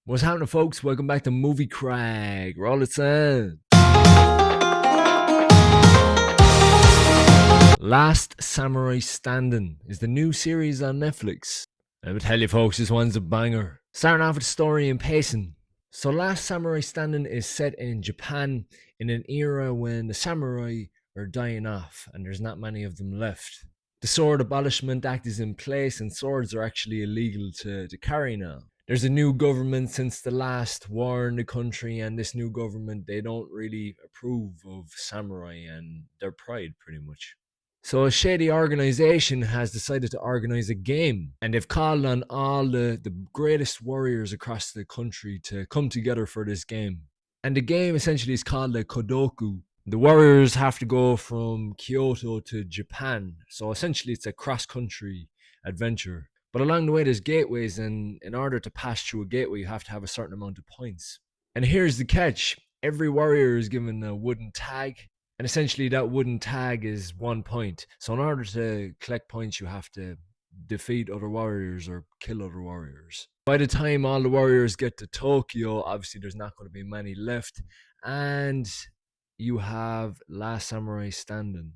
What's happening, folks? Welcome back to Movie Crag. Roll it in. Last Samurai Standing is the new series on Netflix. Let me tell you, folks, this one's a banger. Starting off with the story and pacing. So, Last Samurai Standing is set in Japan in an era when the samurai are dying off and there's not many of them left. The Sword Abolishment Act is in place and swords are actually illegal to carry now. There's a new government since the last war in the country, and this new government, they don't really approve of samurai and their pride, pretty much. So a shady organization has decided to organize a game, and they've called on all the greatest warriors across the country to come together for this game. And the game essentially is called a Kodoku. The warriors have to go from Kyoto to Japan, so essentially it's a cross-country adventure. But along the way, there's gateways, and in order to pass through a gateway, you have to have a certain amount of points. And here's the catch: every warrior is given a wooden tag, and essentially that wooden tag is 1 point. So in order to collect points, you have to defeat other warriors or kill other warriors. By the time all the warriors get to Tokyo, obviously there's not going to be many left, and you have Last Samurai Standing.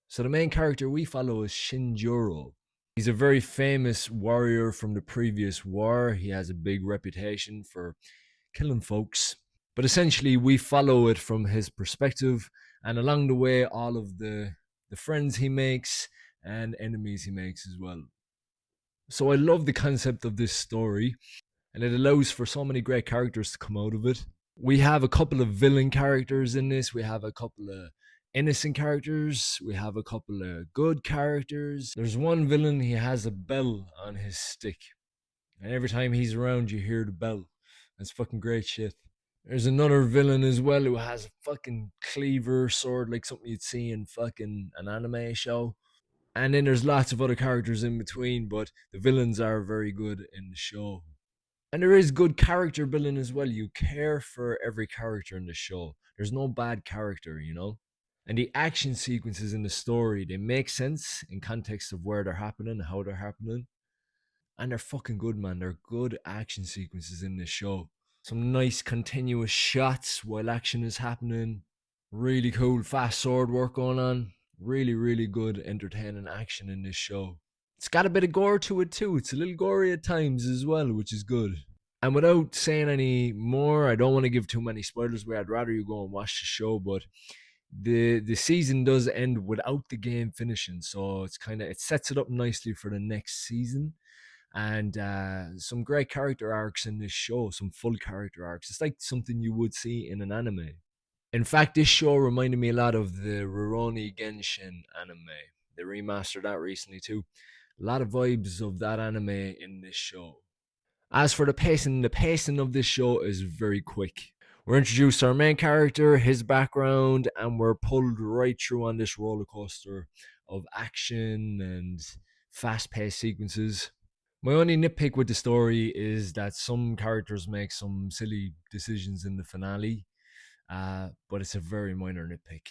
So the main character we follow is Shujiro. He's a very famous warrior from the previous war. He has a big reputation for killing folks. But essentially, we follow it from his perspective, and along the way, all of the friends he makes and enemies he makes as well. So I love the concept of this story, and it allows for so many great characters to come out of it. We have a couple of villain characters in this. We have a couple of innocent characters. We have a couple of good characters. There's one villain, he has a bell on his stick. And every time he's around, you hear the bell. That's fucking great shit. There's another villain as well who has a fucking cleaver sword, like something you'd see in fucking an anime show. And then there's lots of other characters in between, but the villains are very good in the show. And there is good character building as well. You care for every character in the show. There's no bad character, you know? And the action sequences in the story, they make sense in context of where they're happening, how they're happening. And they're fucking good, man. They're good action sequences in this show. Some nice continuous shots while action is happening. Really cool fast sword work going on. Really, really good entertaining action in this show. It's got a bit of gore to it too. It's a little gory at times as well, which is good. And without saying any more, I don't want to give too many spoilers away. I'd rather you go and watch the show, but the season does end without the game finishing, so it sets it up nicely for the next season. And some great character arcs in this show, some full character arcs. It's like something you would see in an anime. In fact, this show reminded me a lot of the Rurouni Genshin anime. They remastered that recently too. A lot of vibes of that anime in this show. As for the pacing of this show is very quick. We're introduced to our main character, his background, and we're pulled right through on this roller coaster of action and fast-paced sequences. My only nitpick with the story is that some characters make some silly decisions in the finale, but it's a very minor nitpick.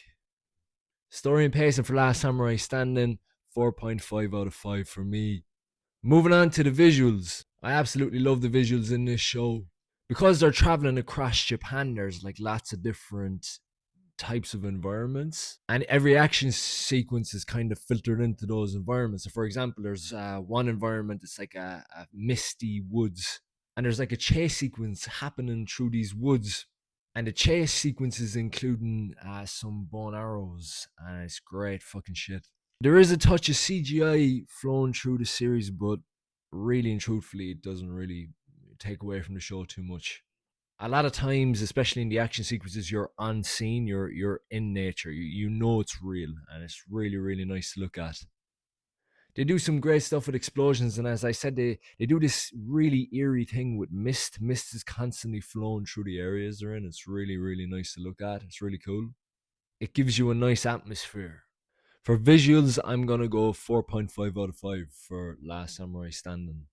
Story and pacing for Last Samurai Standing, 4.5 out of 5 for me. Moving on to the visuals. I absolutely love the visuals in this show. Because they're traveling across Japan, there's like lots of different types of environments, and every action sequence is kind of filtered into those environments. So for example, there's one environment, it's like a misty woods, and there's like a chase sequence happening through these woods, and the chase sequence is including some bow and arrows, and it's great fucking shit. There is a touch of CGI flowing through the series, but really and truthfully, it doesn't really take away from the show too much. A lot of times, especially in the action sequences, you're on scene, you're in nature, you know it's real, and it's really, really nice to look at. They do some great stuff with explosions, and as I said, they do this really eerie thing with mist. Mist is constantly flowing through the areas they're in. It's really, really nice to look at. It's really cool. It gives you a nice atmosphere. For visuals, I'm going to go 4.5 out of 5 for Last Samurai Standing.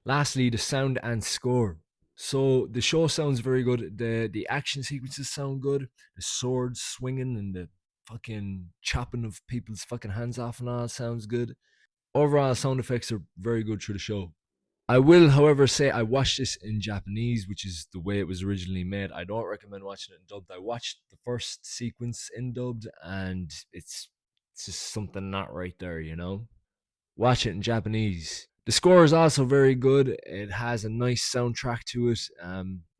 Lastly, the sound and score. So the show sounds very good. The action sequences sound good. The swords swinging and the fucking chopping of people's fucking hands off and all sounds good. Overall, sound effects are very good through the show. I will, however, say I watched this in Japanese, which is the way it was originally made. I don't recommend watching it in dubbed. I watched the first sequence in dubbed, and it's just something not right there, you know? Watch it in Japanese. The score is also very good. It has a nice soundtrack to it.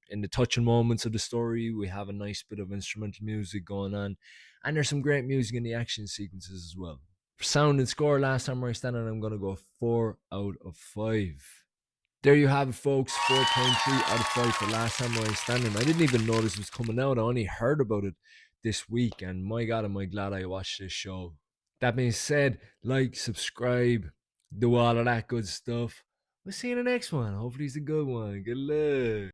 In the touching moments of the story, we have a nice bit of instrumental music going on, and there's some great music in the action sequences as well. For sound and score, Last Samurai Standing, I'm gonna go 4 out of 5. There you have it, folks. 4.3 out of 5 for Last Samurai Standing. I didn't even know this was coming out. I only heard about it this week, and my God, am I glad I watched this show. That being said, like, subscribe, do all of that good stuff. We'll see you in the next one. Hopefully, it's a good one. Good luck.